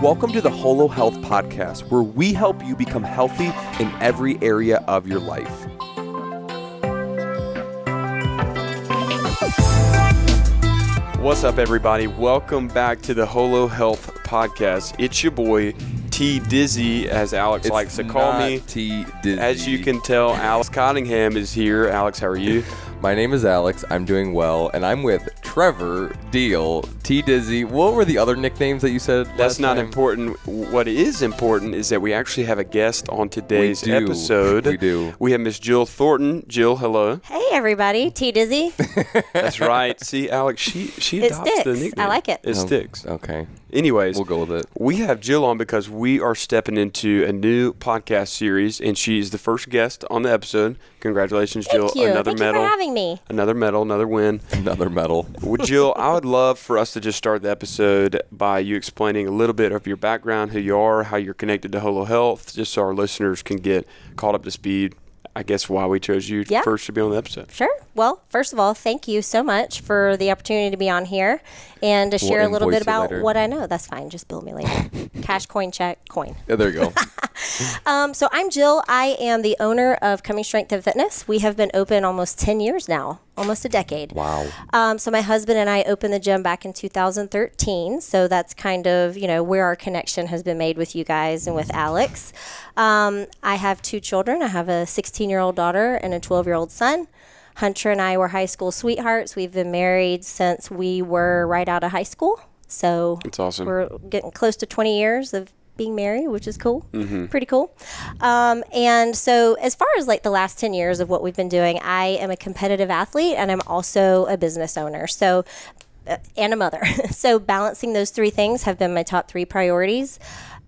Welcome to the Holo Health Podcast, where we help you become healthy in every area of your life. What's up, everybody? Welcome back to the Holo Health Podcast. It's your boy, T Dizzy, as Alex likes to call me. T Dizzy. As you can tell, Alex Cottingham is here. Alex, how are you? My name is Alex. I'm doing well, and I'm with Trevor, Deal, T Dizzy. What were the other nicknames that you said? That's not important. What is important is that we actually have a guest on today's episode. We do. We have Miss Jill Thornton. Jill, hello. Hey, everybody. T Dizzy. That's right. See, Alex, she adopts the nickname. I like it. It sticks. Okay. Anyways, we'll go with it. We have Jill on because we are stepping into a new podcast series, and she's the first guest on the episode. Congratulations, Jill. Thank you. Another Thank medal. you for having me. Another medal, another win. Another medal. Well, Jill, I would love for us to just start the episode by you explaining a little bit of your background, who you are, how you're connected to Holo Health, just so our listeners can get caught up to speed. I guess why we chose you first to be on the episode. Sure. Well, first of all, thank you so much for the opportunity to be on here and to share a little bit about what I know. That's fine. Just bill me later. Cash, coin, check, coin. Yeah, there you go. So I'm Jill. I am the owner of Coming Strength and Fitness. We have been open almost 10 years now, almost a decade. Wow. So my husband and I opened the gym back in 2013. So that's kind of, where our connection has been made with you guys and with Alex. I have two children. I have a 16-year-old daughter and a 12-year-old son. Hunter and I were high school sweethearts. We've been married since we were right out of high school. So that's awesome. We're getting close to 20 years of being married, which is cool. Mm-hmm. Pretty cool. And so as far as like the last 10 years of what we've been doing, I am a competitive athlete and I'm also a business owner. So and a mother. So balancing those three things have been my top three priorities.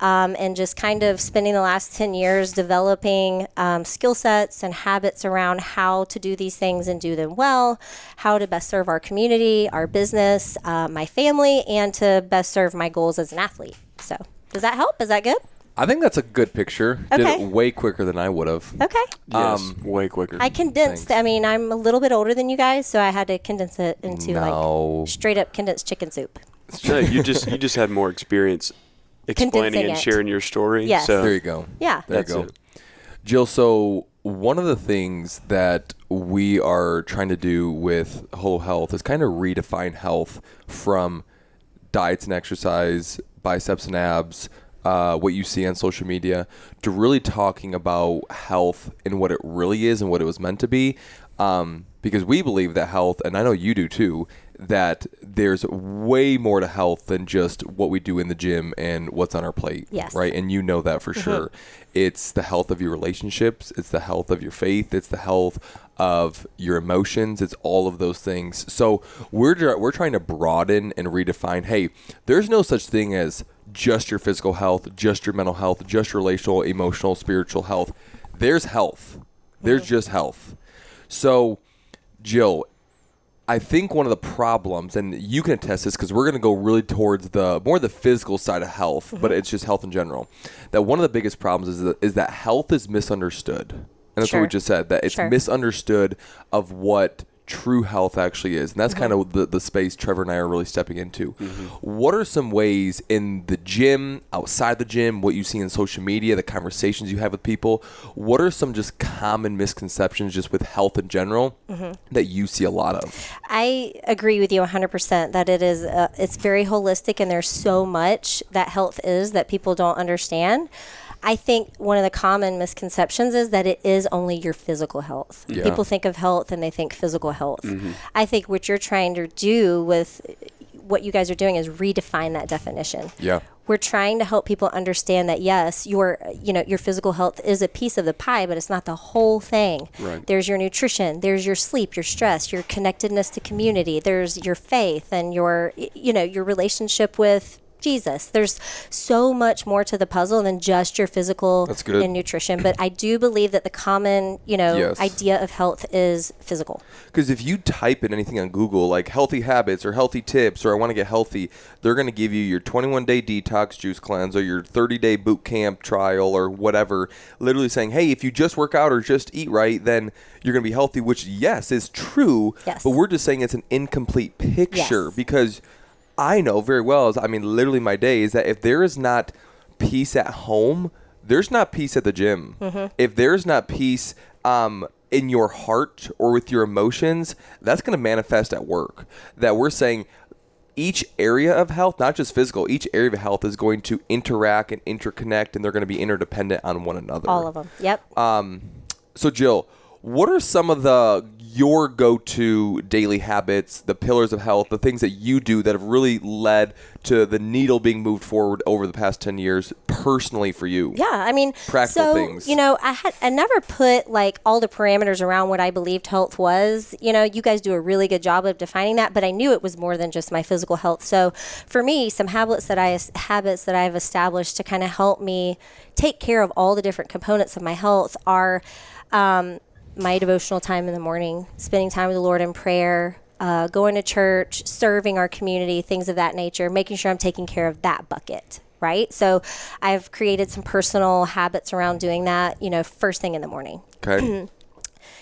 And just kind of spending the last 10 years developing skill sets and habits around how to do these things and do them well, how to best serve our community, our business, my family, and to best serve my goals as an athlete. So does that help? Is that good? I think that's a good picture. Okay. Did it way quicker than I would have. Okay. Yes, way quicker. I condensed. Thanks. I mean, I'm a little bit older than you guys, so I had to condense it into like straight up condensed chicken soup. No, you just had more experience explaining and sharing your story. Yes. So There you go. Yeah. There you go. Jill, so one of the things that we are trying to do with Holo Health is kind of redefine health from diets and exercise, biceps and abs, what you see on social media, to really talking about health and what it really is and what it was meant to be. Because we believe that health, and I know you do too, that there's way more to health than just what we do in the gym and what's on our plate. Yes. Right? And you know that for sure. It's the health of your relationships. It's the health of your faith. It's the health of your emotions. It's all of those things. So we're trying to broaden and redefine, hey, there's no such thing as just your physical health, just your mental health, just your relational, emotional, spiritual health. There's health. There's just health. So, Jill, I think one of the problems, and you can attest this because we're going to go really towards the physical side of health, but it's just health in general, that one of the biggest problems is that health is misunderstood. And that's what we just said, that it's misunderstood of what true health actually is. And that's kind of the space Trevor and I are really stepping into. What are some ways in the gym, outside the gym, what you see in social media, the conversations you have with people, what are some just common misconceptions just with health in general that you see a lot of? I agree with you 100% that it is it's very holistic and there's so much that health is that people don't understand. I think one of the common misconceptions is that it is only your physical health. Yeah. People think of health and they think physical health. I think what you're trying to do with what you guys are doing is redefine that definition. Yeah. We're trying to help people understand that yes, your physical health is a piece of the pie, but it's not the whole thing. Right. There's your nutrition, there's your sleep, your stress, your connectedness to community, there's your faith and your relationship with Jesus. There's so much more to the puzzle than just your physical and nutrition. But I do believe that the common, idea of health is physical. Because if you type in anything on Google, like healthy habits or healthy tips or I want to get healthy, they're going to give you your 21-day detox juice cleanse or your 30-day boot camp trial or whatever, literally saying, hey, if you just work out or just eat right, then you're going to be healthy, which, yes, is true. Yes. But we're just saying it's an incomplete picture because I know very well, literally my day is that if there is not peace at home, there's not peace at the gym. If there's not peace in your heart or with your emotions, that's going to manifest at work. That we're saying each area of health, not just physical, each area of health is going to interact and interconnect, and they're going to be interdependent on one another. All of them. Yep. So Jill, what are some of your go-to daily habits, the pillars of health, the things that you do that have really led to the needle being moved forward over the past 10 years personally for you? Yeah, I mean, practical things. I never put like all the parameters around what I believed health was. You guys do a really good job of defining that, but I knew it was more than just my physical health. So for me, some habits that I've established to kind of help me take care of all the different components of my health are my devotional time in the morning, spending time with the Lord in prayer, going to church, serving our community, things of that nature, making sure I'm taking care of that bucket, right? So I've created some personal habits around doing that, first thing in the morning. Okay.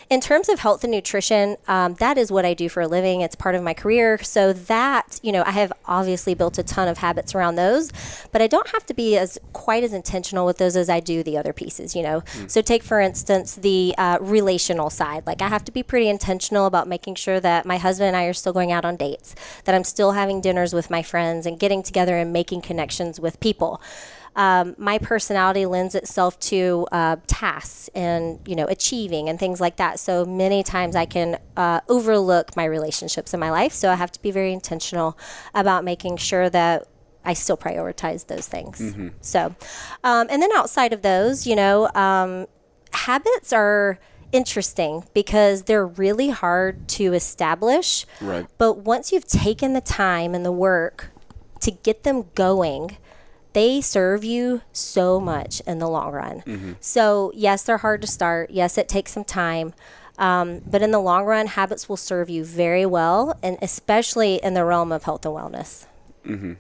In terms of health and nutrition, that is what I do for a living. It's part of my career. So that, I have obviously built a ton of habits around those, but I don't have to be quite as intentional with those as I do the other pieces, So take, for instance, the relational side. Like I have to be pretty intentional about making sure that my husband and I are still going out on dates, that I'm still having dinners with my friends and getting together and making connections with people. My personality lends itself to tasks and, achieving and things like that. So many times I can overlook my relationships in my life. So I have to be very intentional about making sure that I still prioritize those things. Mm-hmm. So, and then outside of those, habits are interesting because they're really hard to establish. Right. But once you've taken the time and the work to get them going, they serve you so much in the long run. Mm-hmm. So yes, they're hard to start. Yes, it takes some time. But in the long run, habits will serve you very well, and especially in the realm of health and wellness. Mm-hmm.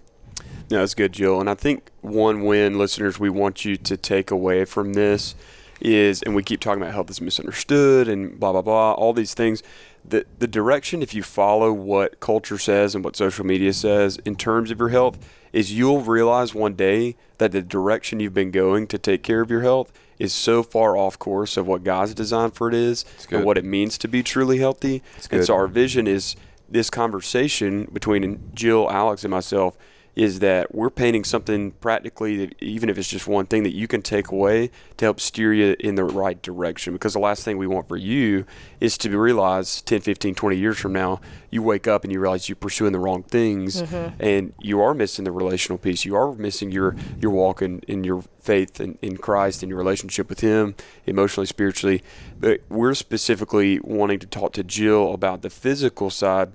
No, that's good, Jill. And I think one win, listeners, we want you to take away from this is, and we keep talking about health is misunderstood and blah, blah, blah, all these things. The direction, if you follow what culture says and what social media says in terms of your health, is you'll realize one day that the direction you've been going to take care of your health is so far off course of what God's designed for it is and what it means to be truly healthy. And so our vision is this conversation between Jill, Alex, and myself is that we're painting something practically, that even if it's just one thing that you can take away to help steer you in the right direction. Because the last thing we want for you is to realize 10, 15, 20 years from now, you wake up and you realize you're pursuing the wrong things, and you are missing the relational piece. You are missing your walk in your faith in Christ and your relationship with Him, emotionally, spiritually. But we're specifically wanting to talk to Jill about the physical side.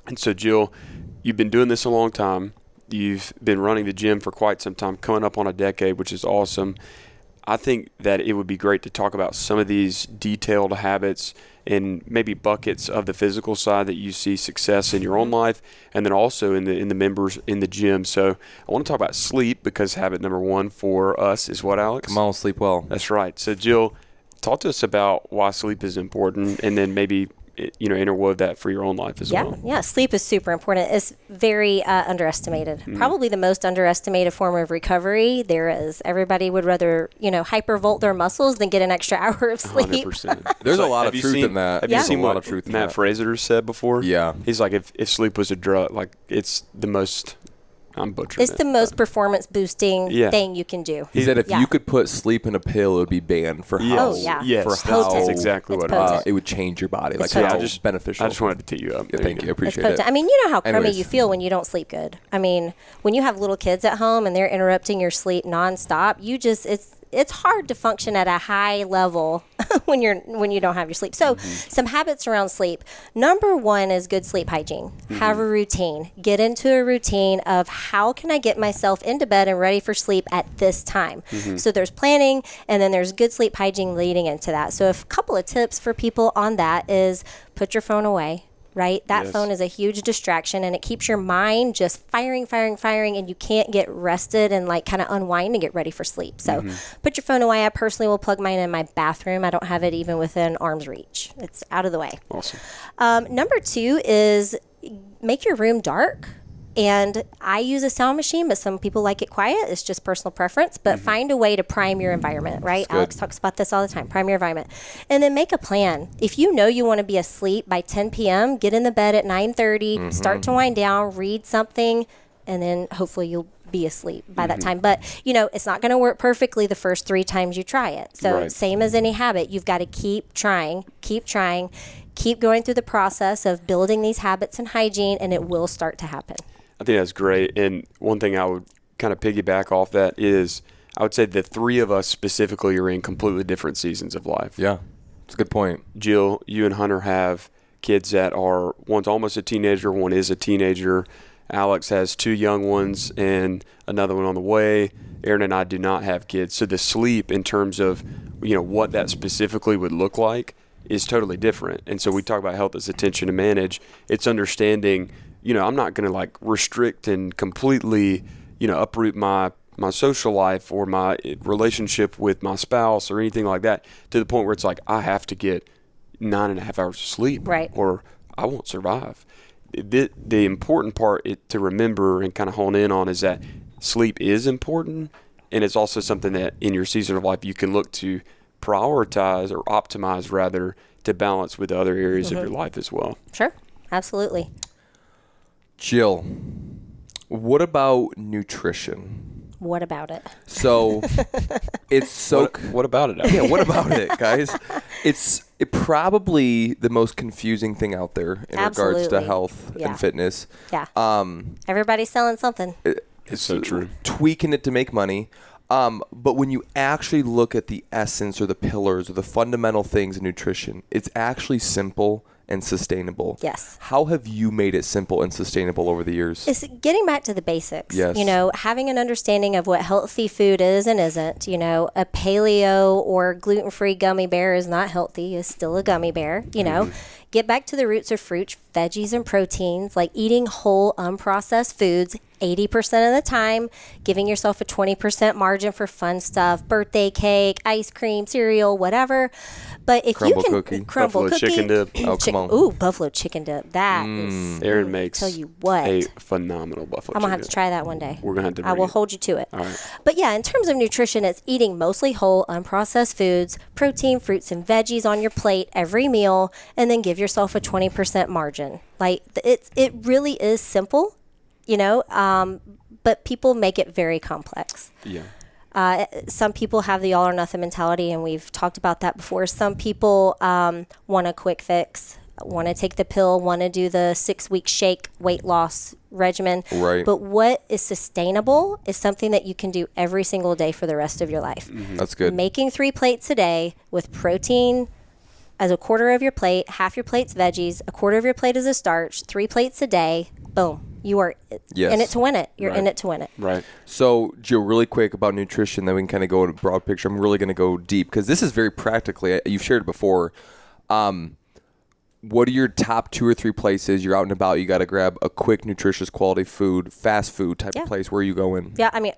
And so, Jill, you've been doing this a long time. You've been running the gym for quite some time, coming up on a decade, which is awesome. I think that it would be great to talk about some of these detailed habits and maybe buckets of the physical side that you see success in your own life, and then also in the members in the gym. So I want to talk about sleep, because habit number one for us is what, Alex? Come on, sleep well. That's right. So Jill, talk to us about why sleep is important, and then maybe interwove that for your own life as well. Yeah, sleep is super important. It's very underestimated. Probably the most underestimated form of recovery there is. Everybody would rather, hypervolt their muscles than get an extra hour of sleep. 100%. There's a lot of truth in that. Have you seen what Matt Fraser said before? Yeah. He's like, if sleep was a drug, like it's the most... I'm butchering It's the most performance boosting thing you can do. He said if you could put sleep in a pill, it would be banned for how. Yes, for how that's exactly it's what it would change your body. It's like how just beneficial. I just wanted to tee you up. Thank you. I appreciate it. it. I mean, you know how crummy Anyways. you feel when you don't sleep good. I mean, when you have little kids at home and they're interrupting your sleep nonstop, it's hard to function at a high level when you don't have your sleep. So some habits around sleep. Number one is good sleep hygiene. Have a routine. Get into a routine of how can I get myself into bed and ready for sleep at this time. So there's planning, and then there's good sleep hygiene leading into that. So a couple of tips for people on that is put your phone away. Right? That phone is a huge distraction, and it keeps your mind just firing, and you can't get rested and like kind of unwind and get ready for sleep. So put your phone away. I personally will plug mine in my bathroom. I don't have it even within arm's reach. It's out of the way. Awesome. Number two is make your room dark And I use a sound machine, but some people like it quiet. It's just personal preference. But find a way to prime your environment, right? Alex talks about this all the time. Prime your environment. And then make a plan. If you know you want to be asleep by 10 p.m., get in the bed at 9:30, start to wind down, read something, and then hopefully you'll be asleep by that time. But, it's not going to work perfectly the first 3 times you try it. So same as any habit, you've got to keep trying, keep going through the process of building these habits and hygiene, and it will start to happen. I think that's great. And one thing I would kind of piggyback off that is I would say the 3 of us specifically are in completely different seasons of life. Yeah, that's a good point. Jill, you and Hunter have kids that are, one's almost a teenager, one is a teenager. Alex has 2 young ones and another one on the way. Aaron and I do not have kids. So the sleep in terms of, what that specifically would look like is totally different. And so we talk about health as attention to manage. It's understanding, I'm not going to like restrict and completely, uproot my social life or my relationship with my spouse or anything like that to the point where it's like, I have to get 9.5 hours of sleep, right, or I won't survive. The important part to remember and kind of hone in on is that sleep is important, and it's also something that in your season of life you can look to prioritize or optimize rather to balance with the other areas of your life as well. Sure, absolutely. Jill, what about nutrition? What about it? So it's so what about it? Yeah, what about it, guys? It's probably the most confusing thing out there in regards to health and fitness. Yeah. Everybody's selling something. It's so true. Tweaking it to make money. But when you actually look at the essence or the pillars or the fundamental things in nutrition, it's actually simple and sustainable. Yes. How have you made it simple and sustainable over the years? It's getting back to the basics. Yes. Having an understanding of what healthy food is and isn't. A paleo or gluten-free gummy bear is not healthy. It's still a gummy bear. Get back to the roots of fruits, veggies, and proteins, like eating whole, unprocessed foods 80% of the time, giving yourself a 20% margin for fun stuff, birthday cake, ice cream, cereal, whatever. But if crumble you can cookie. crumble buffalo cookie, chicken dip. Oh, come on. Ooh, buffalo chicken dip. That is. Aaron makes tell you what. a phenomenal buffalo I'm chicken gonna have to dip. try that one day. We're gonna have to. I will bring it. hold you to it. All right. But yeah, in terms of nutrition, it's eating mostly whole, unprocessed foods, protein, fruits, and veggies on your plate every meal, and then give yourself a 20% margin. Like it really is simple, but people make it very complex. Yeah. Some people have the all or nothing mentality, and we've talked about that before. Some people want a quick fix, want to take the pill, want to do the 6-week shake weight loss regimen. Right. But what is sustainable is something that you can do every single day for the rest of your life. Mm-hmm. That's good. Making 3 plates a day with protein as a quarter of your plate, half your plate's veggies, a quarter of your plate is a starch, 3 plates a day, boom. You are in it to win it. You're in it to win it. Right. So, Jill, really quick about nutrition, then we can kind of go in a broad picture. I'm really going to go deep because this is very practically, you've shared it before. What are your top 2 or 3 places you're out and about? You got to grab a quick, nutritious, quality food, fast food type of place. Where are you going? Yeah, I mean,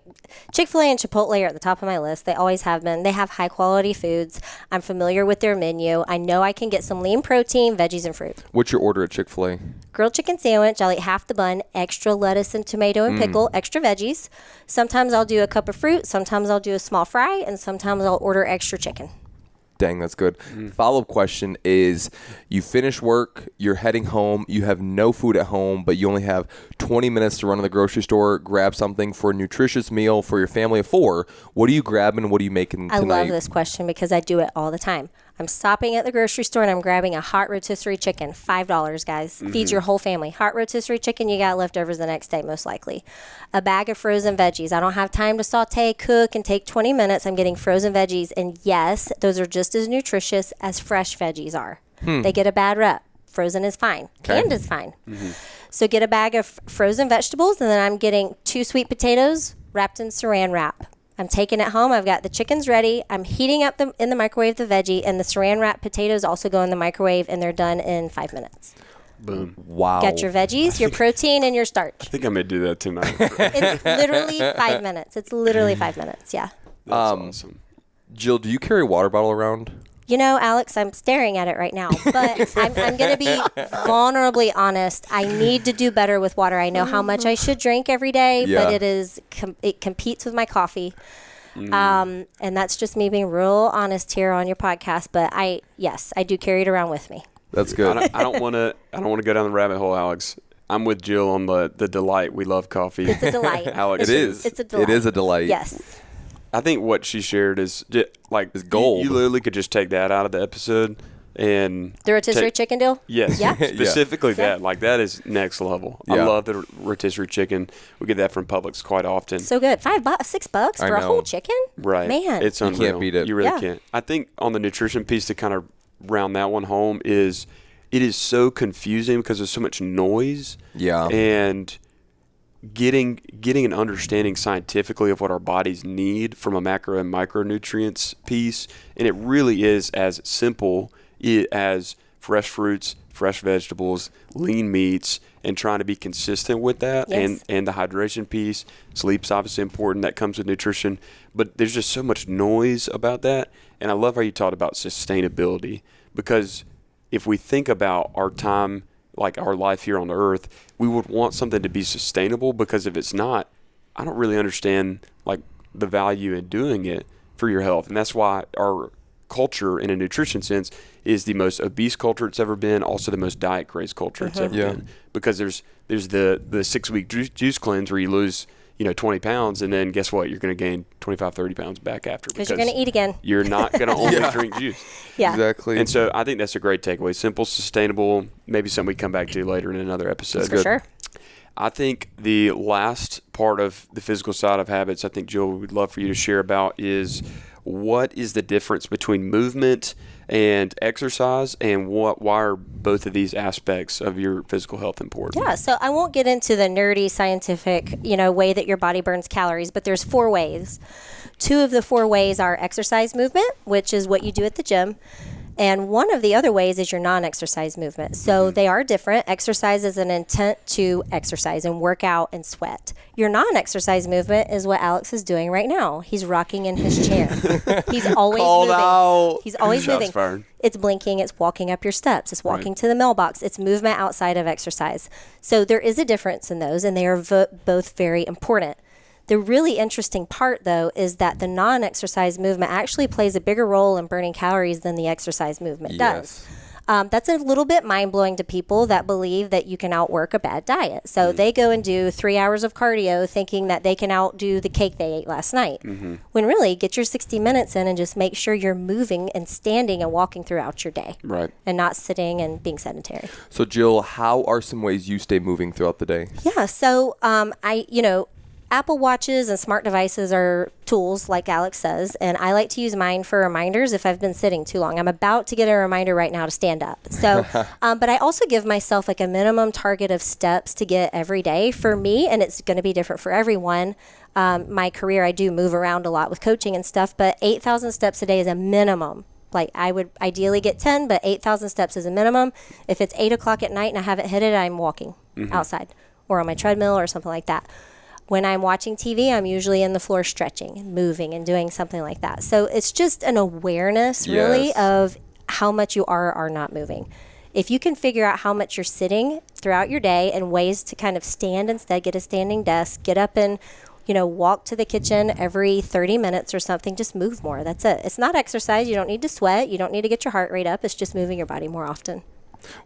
Chick-fil-A and Chipotle are at the top of my list. They always have been. They have high quality foods. I'm familiar with their menu. I know I can get some lean protein, veggies, and fruit. What's your order at Chick-fil-A? Grilled chicken sandwich. I'll eat half the bun, extra lettuce and tomato and pickle, extra veggies. Sometimes I'll do a cup of fruit. Sometimes I'll do a small fry, and sometimes I'll order extra chicken. Dang, that's good. Follow-up question is, you finish work, you're heading home, you have no food at home, but you only have 20 minutes to run to the grocery store, grab something for a nutritious meal for your family of 4. What are you grabbing? What are you making tonight? I love this question because I do it all the time. I'm stopping at the grocery store and I'm grabbing a hot rotisserie chicken. $5, guys. Feeds your whole family. Hot rotisserie chicken, you got leftovers the next day, most likely. A bag of frozen veggies. I don't have time to saute, cook, and take 20 minutes. I'm getting frozen veggies. And yes, those are just as nutritious as fresh veggies are. They get a bad rep. Frozen is fine. Canned is fine. So get a bag of frozen vegetables, and then I'm getting 2 sweet potatoes wrapped in saran wrap. I'm taking it home. I've got the chickens ready. I'm heating up in the microwave the veggie, and the saran wrap potatoes also go in the microwave, and they're done in 5 minutes. Boom. Wow. Got your veggies, your protein, and your starch. I think I may do that tonight. It's literally 5 minutes. It's literally 5 minutes. Yeah. That's awesome. Jill, do you carry a water bottle around? Alex, I'm staring at it right now, but I'm going to be vulnerably honest. I need to do better with water. I know how much I should drink every day, but it competes with my coffee. And that's just me being real honest here on your podcast. But I do carry it around with me. That's good. I don't want to go down the rabbit hole, Alex. I'm with Jill on the delight. We love coffee. It's a delight. Alex, It's a delight. It is a delight. Yes. I think what she shared is Is gold. You literally could just take that out of the episode and The rotisserie chicken deal? Yes. Yeah. Specifically that. Like, that is next level. I Yeah. love the rotisserie chicken. We get that from Publix quite often. So good. $5, $6 for a know. whole chicken? Right. Man. It's unreal. can't beat it. You really Yeah. can't. I think on the nutrition piece, to kind of round that one home, is it is so confusing because there's so much noise. Yeah. And getting an understanding scientifically of what our bodies need from a macro and micronutrients piece, and it really is as simple as fresh fruits, fresh vegetables, lean meats, and trying to be consistent with that. Yes. And the hydration piece. Sleep's obviously important. That comes with nutrition. But there's just so much noise about that. And I love how you talked about sustainability, because if we think about our time, like our life here on the earth, we would want something to be sustainable, because if it's not, I don't really understand like the value in doing it for your health. And that's why our culture in a nutrition sense is the most obese culture it's ever been, also the most diet craze culture it's ever been, because there's the 6-week juice cleanse where you lose 20 pounds, and then guess what? You're going to gain 25, 30 pounds back after. Because you're going to eat again. You're not going to only drink juice. Yeah. Exactly. And so I think that's a great takeaway. Simple, sustainable, maybe something we come back to later in another episode. For sure. I think the last part of the physical side of habits, I think, Jill, we'd love for you to share about is what is the difference between movement and exercise, and why are both of these aspects of your physical health important? Yeah, so I won't get into the nerdy scientific, way that your body burns calories, but there's 4 ways. 2 of the 4 ways are exercise movement, which is what you do at the gym. And one of the other ways is your non-exercise movement. So they are different. Exercise is an intent to exercise and work out and sweat. Your non-exercise movement is what Alex is doing right now. He's rocking in his chair. He's always Called moving. out. He's always Shots moving. fired. It's blinking. It's walking up your steps. It's walking to the mailbox. It's movement outside of exercise. So there is a difference in those, and they are both very important. The really interesting part, though, is that the non-exercise movement actually plays a bigger role in burning calories than the exercise movement does. That's a little bit mind-blowing to people that believe that you can outwork a bad diet. So they go and do 3 hours of cardio thinking that they can outdo the cake they ate last night. When really, get your 60 minutes in and just make sure you're moving and standing and walking throughout your day. Right. And not sitting and being sedentary. So, Jill, how are some ways you stay moving throughout the day? Yeah, so Apple Watches and smart devices are tools, like Alex says, and I like to use mine for reminders if I've been sitting too long. I'm about to get a reminder right now to stand up. So, but I also give myself like a minimum target of steps to get every day for me, and it's going to be different for everyone. My career, I do move around a lot with coaching and stuff, but 8,000 steps a day is a minimum. Like, I would ideally get 10, but 8,000 steps is a minimum. If it's 8 o'clock at night and I haven't hit it, I'm walking outside or on my treadmill or something like that. When I'm watching TV, I'm usually in the floor stretching and moving and doing something like that. So it's just an awareness, really, Yes. of how much you are or are not moving. If you can figure out how much you're sitting throughout your day and ways to kind of stand instead, get a standing desk, get up and, walk to the kitchen every 30 minutes or something, just move more. That's it. It's not exercise. You don't need to sweat. You don't need to get your heart rate up. It's just moving your body more often.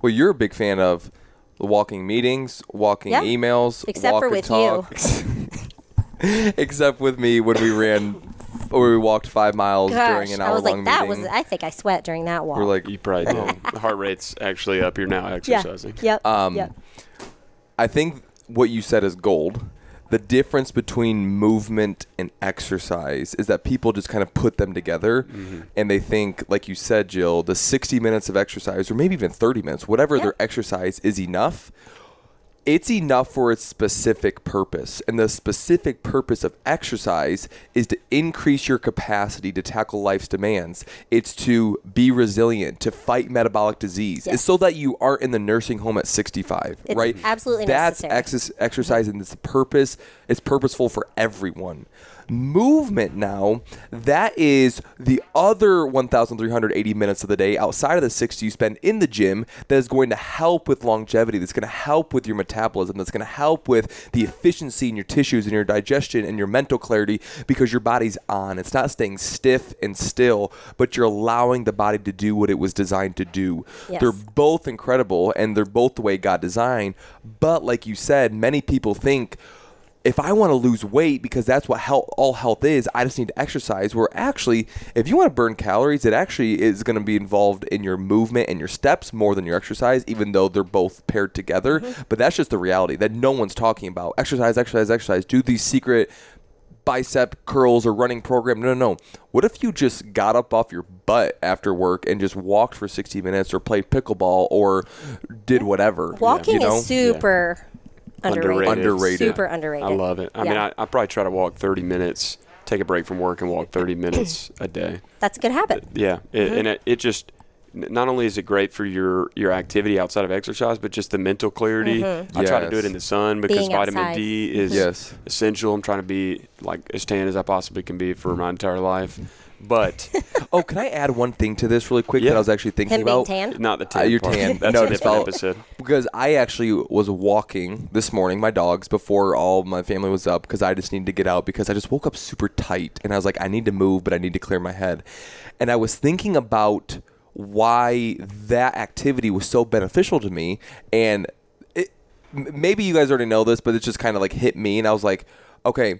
Well, you're a big fan of the walking meetings, walking emails, Except walk for and with talk. Except with me when we walked 5 miles during an I was hour-long like, meeting. I think I sweat during that walk. We're like, You probably do. The heart rate's actually up. You're now exercising. Yep. I think what you said is gold. The difference between movement and exercise is that people just kind of put them together and they think, like you said, Jill, the 60 minutes of exercise or maybe even 30 minutes, whatever their exercise is enough. it's enough for its specific purpose. And the specific purpose of exercise is to increase your capacity to tackle life's demands. It's to be resilient, to fight metabolic disease. Yes. It's so that you aren't in the nursing home at 65, It's right? absolutely That's necessary. exercise, and it's purpose. It's purposeful for everyone. Movement now, that is the other 1,380 minutes of the day outside of the 60 you spend in the gym that is going to help with longevity, that's going to help with your metabolism, that's going to help with the efficiency in your tissues and your digestion and your mental clarity, because your body's on. It's not staying stiff and still, but you're allowing the body to do what it was designed to do. Yes. They're both incredible, and they're both the way God designed. But like you said, many people think, if I want to lose weight, because that's what all health is, I just need to exercise. Where actually, if you want to burn calories, it actually is going to be involved in your movement and your steps more than your exercise, even though they're both paired together. But that's just the reality that no one's talking about. Exercise, exercise, exercise. Do these secret bicep curls or running program. No. What if you just got up off your butt after work and just walked for 60 minutes or played pickleball or did whatever? Walking you know? is super Underrated. Super underrated. I love it. I mean, I probably try to walk 30 minutes, take a break from work, and walk 30 minutes a day. That's a good habit. Yeah, and it just not only is it great for your activity outside of exercise, but just the mental clarity. I try to do it in the sun because Being vitamin outside. D is essential. I'm trying to be like as tan as I possibly can be for my entire life. But Oh, can I add one thing to this really quick Yeah. that I was actually thinking Him being about? tan? not the tan You're part. tan. That's No, a just different follow- episode. Because I actually was walking this morning, my dogs, before all my family was up, because I just needed to get out because I just woke up super tight. And I was like, I need to move, but I need to clear my head. And I was thinking about why that activity was so beneficial to me. And maybe you guys already know this, but it just kind of like hit me. And I was like, okay,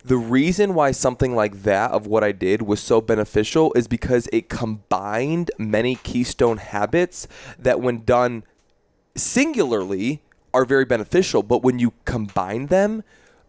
the reason why something like that of what I did was so beneficial is because it combined many keystone habits that when done singularly are very beneficial, but when you combine them,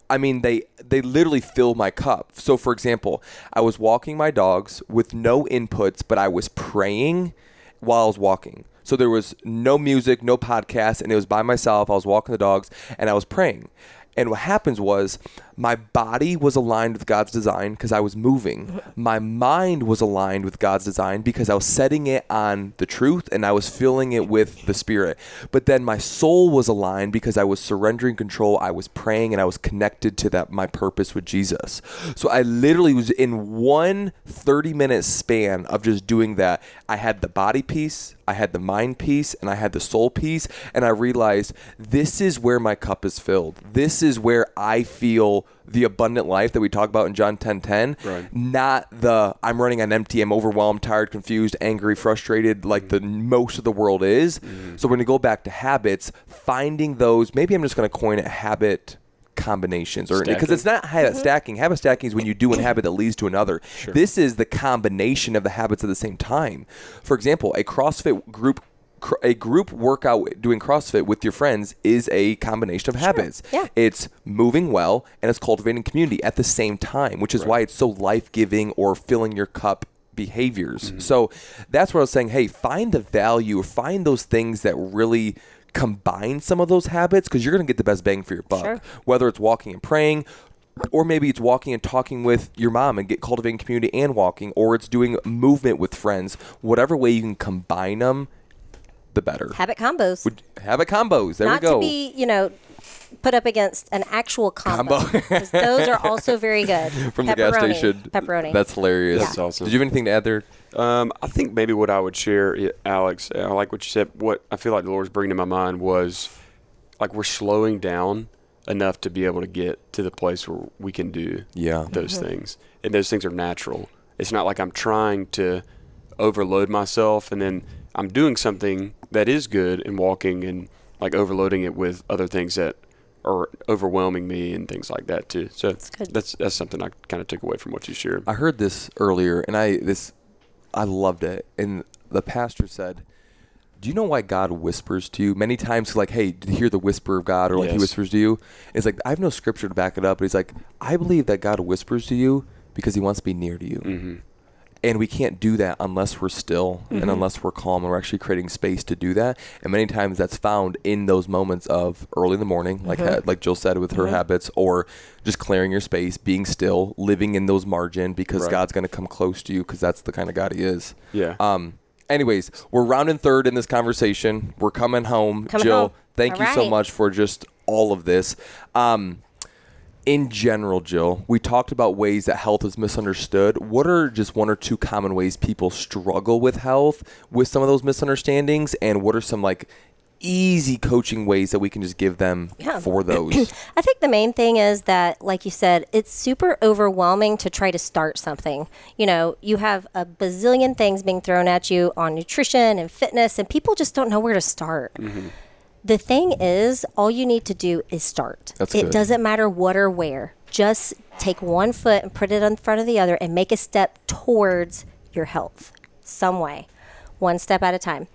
I mean, they literally fill my cup. So for example, I was walking my dogs with no inputs, but I was praying while I was walking. So there was no music, no podcast, and it was by myself. I was walking the dogs and I was praying. And what happens was my body was aligned with God's design because I was moving. My mind was aligned with God's design because I was setting it on the truth and I was filling it with the Spirit. But then my soul was aligned because I was surrendering control. I was praying and I was connected to that my purpose with Jesus. So I literally was in one 30-minute span of just doing that. I had the body piece, I had the mind piece, and I had the soul piece. And I realized this is where my cup is filled. This is where I feel the abundant life that we talk about in John 10:10. Right. Not the I'm running on empty, I'm overwhelmed, tired, confused, angry, frustrated, like the most of the world is. So when you go back to habits, finding those, maybe I'm just going to coin it habit combinations, or because it's not habit stacking. Habit stacking is when you do one habit that leads to another. This is the combination of the habits at the same time. For example, a CrossFit group workout doing CrossFit with your friends is a combination of habits. Yeah. It's moving well and it's cultivating community at the same time, which is why it's so life-giving or filling your cup behaviors. So that's what I was saying. Hey, find the value, or find those things that really combine some of those habits, because you're going to get the best bang for your buck. Sure. Whether it's walking and praying, or maybe it's walking and talking with your mom and get cultivating community and walking, or it's doing movement with friends. Whatever way you can combine them, the better. Habit combos. Habit combos. There Not we go. to be, put up against an actual combo. 'Cause those are also very good. From the gas station. Pepperoni. That's hilarious. That's awesome. Did you have anything to add there? I think maybe what I would share, Alex, I like what you said. What I feel like the Lord's bringing to my mind was like we're slowing down enough to be able to get to the place where we can do those things. And those things are natural. It's not like I'm trying to overload myself and then I'm doing something that is good and walking and like overloading it with other things that are overwhelming me and things like that too. So that's something I kind of took away from what you shared. I heard this earlier, and I loved it. And the pastor said, do you know why God whispers to you? Many times, like, hey, did you hear the whisper of God? Or like he whispers to you. It's like, I have no scripture to back it up. But he's like, I believe that God whispers to you because he wants to be near to you. And we can't do that unless we're still and unless we're calm and we're actually creating space to do that. And many times that's found in those moments of early in the morning, like Jill said with her habits, or just clearing your space, being still, living in those margin because God's going to come close to you because that's the kind of God he is. Yeah. Anyways, we're rounding third in this conversation. We're coming home. Jill, thank you so much for just all of this. In general, Jill, we talked about ways that health is misunderstood. What are just one or two common ways people struggle with health, with some of those misunderstandings? And what are some like easy coaching ways that we can just give them for those? I think the main thing is that, like you said, it's super overwhelming to try to start something. You know, you have a bazillion things being thrown at you on nutrition and fitness, and people just don't know where to start. The thing is, all you need to do is start. It doesn't matter what or where. Just take one foot and put it in front of the other and make a step towards your health some way, one step at a time.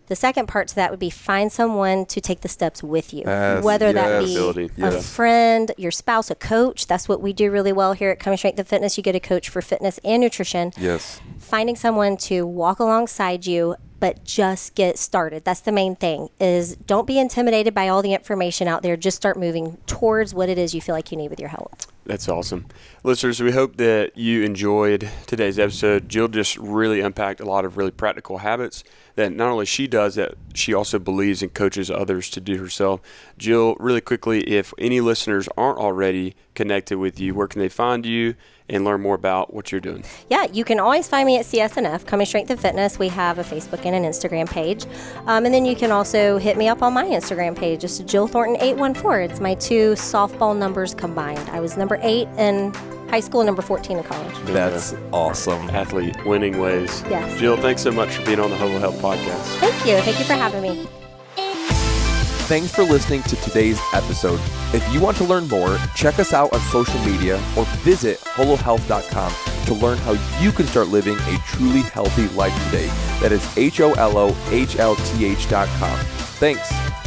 The second part to that would be find someone to take the steps with you, whether that be a friend, your spouse, a coach. That's what we do really well here at Coming Strength and Fitness. You get a coach for fitness and nutrition. Yes. Finding someone to walk alongside you, but just get started. That's the main thing, is don't be intimidated by all the information out there. Just start moving towards what it is you feel like you need with your health. That's awesome. Listeners, we hope that you enjoyed today's episode. Jill just really unpacked a lot of really practical habits that not only she does, that she also believes and coaches others to do herself. Jill, really quickly, if any listeners aren't already connected with you, where can they find you and learn more about what you're doing? Yeah, you can always find me at CSNF, Coming Strength and Fitness. We have a Facebook and an Instagram page. And then you can also hit me up on my Instagram page. It's Jill Thornton 814. It's my 2 softball numbers combined. I was number 8 in high school and number 14 in college. That's awesome. Athlete, winning ways. Yes. Jill, thanks so much for being on the Holo Health Podcast. Thank you. Thank you for having me. Thanks for listening to today's episode. If you want to learn more, check us out on social media or visit holohealth.com to learn how you can start living a truly healthy life today. That is HOLOHLTH.com. Thanks.